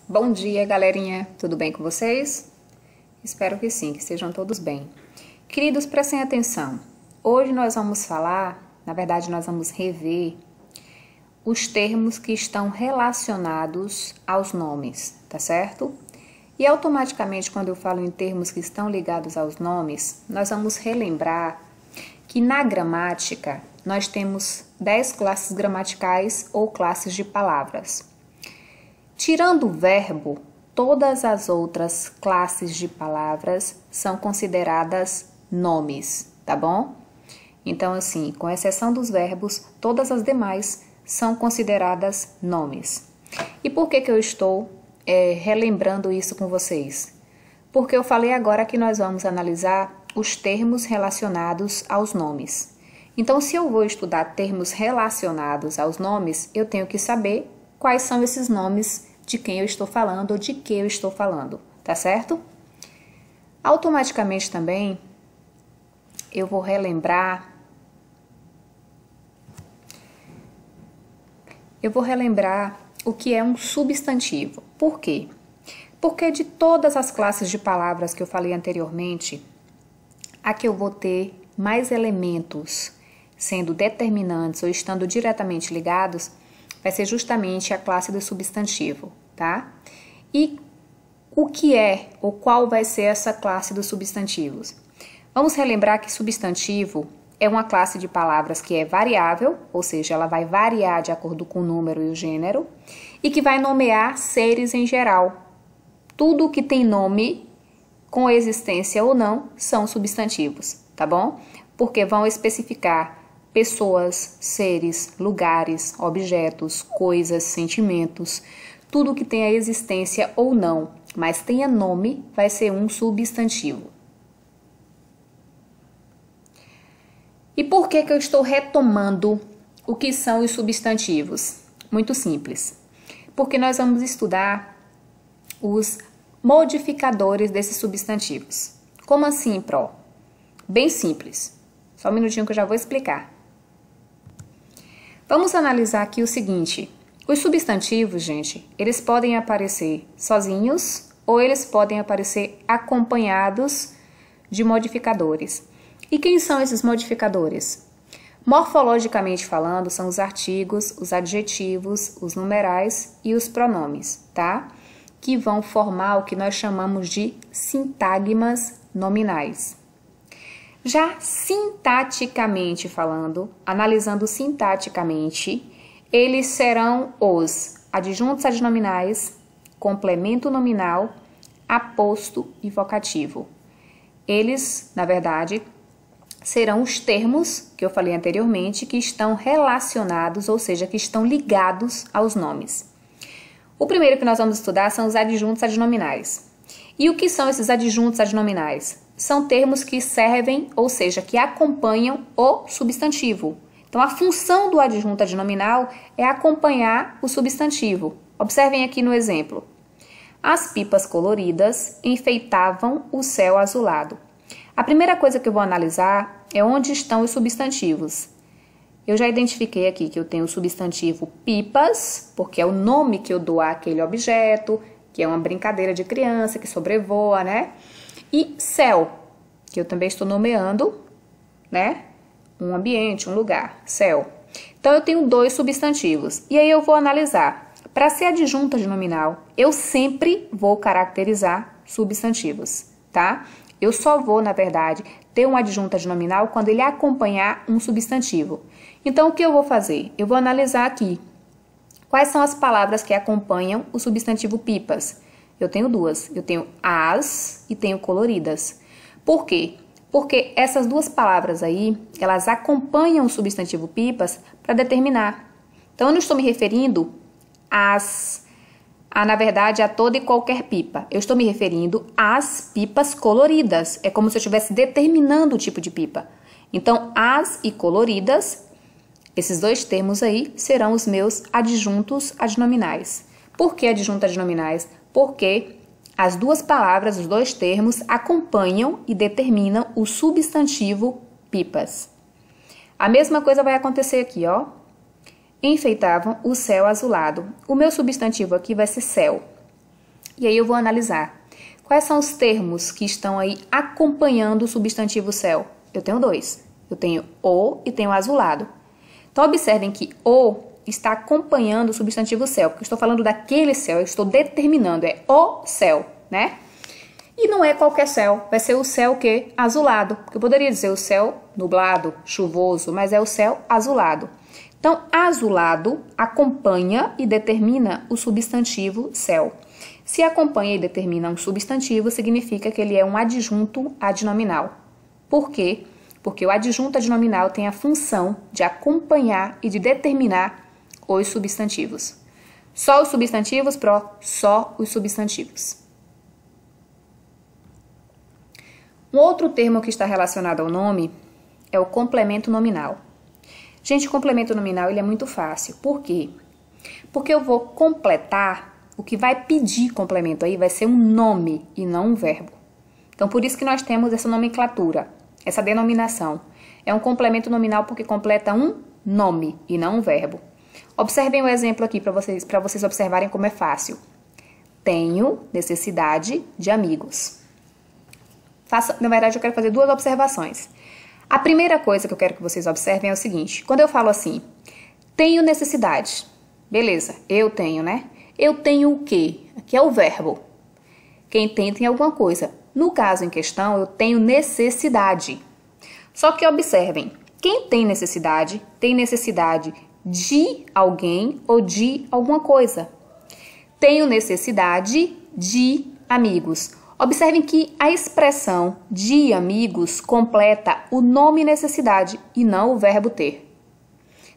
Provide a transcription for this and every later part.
Bom dia, galerinha. Tudo bem com vocês? Espero que sim, que estejam todos bem. Queridos, prestem atenção. Hoje nós vamos falar, na verdade nós vamos rever os termos que estão relacionados aos nomes, tá certo? E automaticamente, quando eu falo em termos que estão ligados aos nomes, nós vamos relembrar que na gramática nós temos 10 classes gramaticais ou classes de palavras. Tirando o verbo, todas as outras classes de palavras são consideradas nomes, tá bom? Então, assim, com exceção dos verbos, todas as demais são consideradas nomes. E por que eu estou relembrando isso com vocês? Porque eu falei agora que nós vamos analisar os termos relacionados aos nomes. Então, se eu vou estudar termos relacionados aos nomes, eu tenho que saber quais são esses nomes de quem eu estou falando ou de que eu estou falando, tá certo? Automaticamente também, eu vou relembrar o que é um substantivo. Por quê? Porque de todas as classes de palavras que eu falei anteriormente, a que eu vou ter mais elementos sendo determinantes ou estando diretamente ligados, vai ser justamente a classe do substantivo, tá? E o que é ou qual vai ser essa classe dos substantivos? Vamos relembrar que substantivo é uma classe de palavras que é variável, ou seja, ela vai variar de acordo com o número e o gênero, e que vai nomear seres em geral. Tudo que tem nome, com existência ou não, são substantivos, tá bom? Porque vão especificar pessoas, seres, lugares, objetos, coisas, sentimentos, tudo que tenha existência ou não, mas tenha nome, vai ser um substantivo. E por que eu estou retomando o que são os substantivos? Muito simples. Porque nós vamos estudar os modificadores desses substantivos. Como assim, Pro? Bem simples. Só um minutinho que eu já vou explicar. Vamos analisar aqui o seguinte. Os substantivos, gente, eles podem aparecer sozinhos ou eles podem aparecer acompanhados de modificadores. E quem são esses modificadores? Morfologicamente falando, são os artigos, os adjetivos, os numerais e os pronomes, tá? Que vão formar o que nós chamamos de sintagmas nominais. Já sintaticamente falando, analisando sintaticamente, eles serão os adjuntos adnominais, complemento nominal, aposto e vocativo. Eles, na verdade, serão os termos que eu falei anteriormente que estão relacionados, ou seja, que estão ligados aos nomes. O primeiro que nós vamos estudar são os adjuntos adnominais. E o que são esses adjuntos adnominais? São termos que servem, ou seja, que acompanham o substantivo. Então, a função do adjunto adnominal é acompanhar o substantivo. Observem aqui no exemplo. As pipas coloridas enfeitavam o céu azulado. A primeira coisa que eu vou analisar é onde estão os substantivos. Eu já identifiquei aqui que eu tenho o substantivo pipas, porque é o nome que eu dou àquele objeto, que é uma brincadeira de criança que sobrevoa, né? E céu, que eu também estou nomeando, né? Um ambiente, um lugar, céu. Então, eu tenho dois substantivos. E aí eu vou analisar. Para ser adjunto adnominal, eu sempre vou caracterizar substantivos, tá? Eu só vou, na verdade, ter um adjunto adnominal quando ele acompanhar um substantivo. Então, o que eu vou fazer? Eu vou analisar aqui. Quais são as palavras que acompanham o substantivo pipas? Eu tenho duas. Eu tenho as e tenho coloridas. Por quê? Porque essas duas palavras aí, elas acompanham o substantivo pipas para determinar. Então, eu não estou me referindo na verdade, a toda e qualquer pipa. Eu estou me referindo às pipas coloridas. É como se eu estivesse determinando o tipo de pipa. Então, as e coloridas, esses dois termos aí, serão os meus adjuntos adnominais. Por que adjuntos adnominais? Porque as duas palavras, os dois termos, acompanham e determinam o substantivo pipas. A mesma coisa vai acontecer aqui, ó. Enfeitavam o céu azulado. O meu substantivo aqui vai ser céu. E aí eu vou analisar. Quais são os termos que estão aí acompanhando o substantivo céu? Eu tenho dois. Eu tenho o e tenho azulado. Então, observem que o está acompanhando o substantivo céu, porque eu estou falando daquele céu, eu estou determinando, é o céu, né? E não é qualquer céu, vai ser o céu o quê? Azulado, porque eu poderia dizer o céu nublado, chuvoso, mas é o céu azulado. Então, azulado acompanha e determina o substantivo céu. Se acompanha e determina um substantivo, significa que ele é um adjunto adnominal. Por quê? Porque o adjunto adnominal tem a função de acompanhar e de determinar os substantivos. Só os substantivos, só os substantivos. Um outro termo que está relacionado ao nome é o complemento nominal. Gente, o complemento nominal ele é muito fácil. Por quê? Porque eu vou completar, o que vai pedir complemento aí vai ser um nome e não um verbo. Então, por isso que nós temos essa nomenclatura, essa denominação. É um complemento nominal porque completa um nome e não um verbo. Observem o exemplo aqui para vocês observarem como é fácil. Tenho necessidade de amigos. Na verdade, eu quero fazer duas observações. A primeira coisa que eu quero que vocês observem é o seguinte. Quando eu falo assim, tenho necessidade. Beleza, eu tenho, né? Eu tenho o quê? Aqui é o verbo. Quem tem alguma coisa. No caso em questão, eu tenho necessidade. Só que observem, quem tem necessidade de alguém ou de alguma coisa. Tenho necessidade de amigos. Observem que a expressão de amigos completa o nome necessidade e não o verbo ter.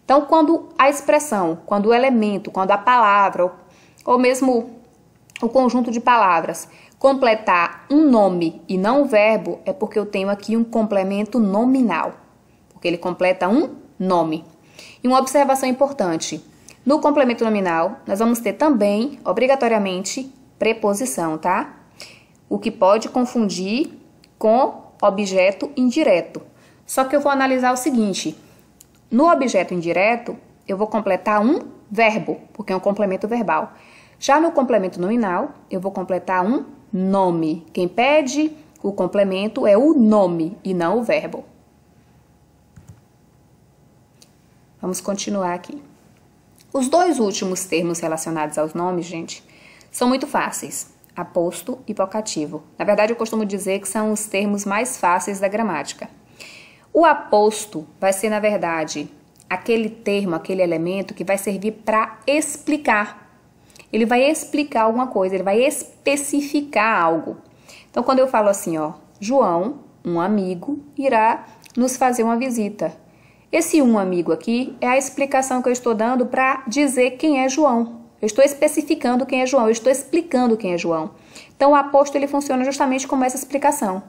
Então, quando a expressão, quando o elemento, quando a palavra, ou mesmo o conjunto de palavras, completar um nome e não o verbo, é porque eu tenho aqui um complemento nominal. Porque ele completa um nome. E uma observação importante. No complemento nominal, nós vamos ter também, obrigatoriamente, preposição, tá? O que pode confundir com objeto indireto. Só que eu vou analisar o seguinte. No objeto indireto, eu vou completar um verbo, porque é um complemento verbal. Já no complemento nominal, eu vou completar um nome. Quem pede o complemento é o nome e não o verbo. Vamos continuar aqui. Os dois últimos termos relacionados aos nomes, gente, são muito fáceis. Aposto e vocativo. Na verdade, eu costumo dizer que são os termos mais fáceis da gramática. O aposto vai ser, na verdade, aquele termo, aquele elemento que vai servir para explicar. Ele vai explicar alguma coisa, ele vai especificar algo. Então, quando eu falo assim, ó, João, um amigo, irá nos fazer uma visita. Esse um amigo aqui é a explicação que eu estou dando para dizer quem é João. Eu estou especificando quem é João, eu estou explicando quem é João. Então, o aposto ele funciona justamente como essa explicação.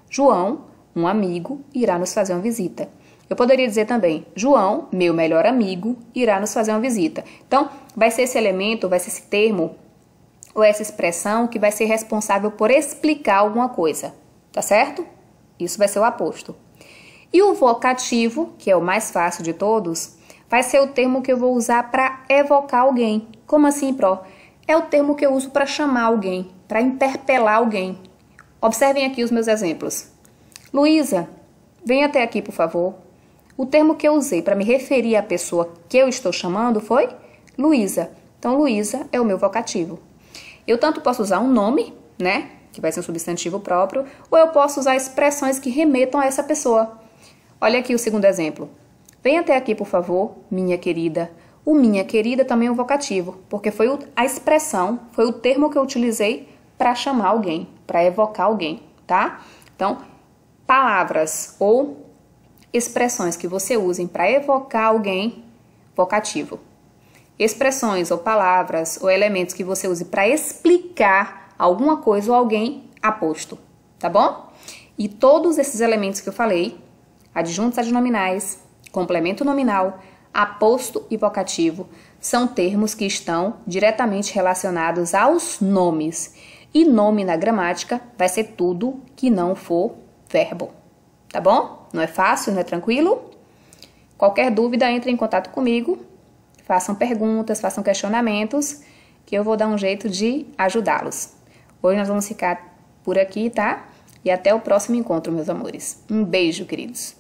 João, um amigo, irá nos fazer uma visita. Eu poderia dizer também, João, meu melhor amigo, irá nos fazer uma visita. Então, vai ser esse elemento, vai ser esse termo ou essa expressão que vai ser responsável por explicar alguma coisa, tá certo? Isso vai ser o aposto. E o vocativo, que é o mais fácil de todos, vai ser o termo que eu vou usar para evocar alguém. Como assim, Pró? É o termo que eu uso para chamar alguém, para interpelar alguém. Observem aqui os meus exemplos. Luísa, venha até aqui, por favor. O termo que eu usei para me referir à pessoa que eu estou chamando foi Luísa. Então, Luísa é o meu vocativo. Eu tanto posso usar um nome, né, que vai ser um substantivo próprio, ou eu posso usar expressões que remetam a essa pessoa. Olha aqui o segundo exemplo. Venha até aqui, por favor, minha querida. O minha querida também é um vocativo, porque foi a expressão, foi o termo que eu utilizei para chamar alguém, para evocar alguém, tá? Então, palavras ou expressões que você usem para evocar alguém, vocativo. Expressões ou palavras ou elementos que você use para explicar alguma coisa ou alguém, aposto, tá bom? E todos esses elementos que eu falei, adjuntos adnominais, complemento nominal, aposto e vocativo, são termos que estão diretamente relacionados aos nomes. E nome na gramática vai ser tudo que não for verbo. Tá bom? Não é fácil, não é tranquilo? Qualquer dúvida, entre em contato comigo. Façam perguntas, façam questionamentos, que eu vou dar um jeito de ajudá-los. Hoje nós vamos ficar por aqui, tá? E até o próximo encontro, meus amores. Um beijo, queridos.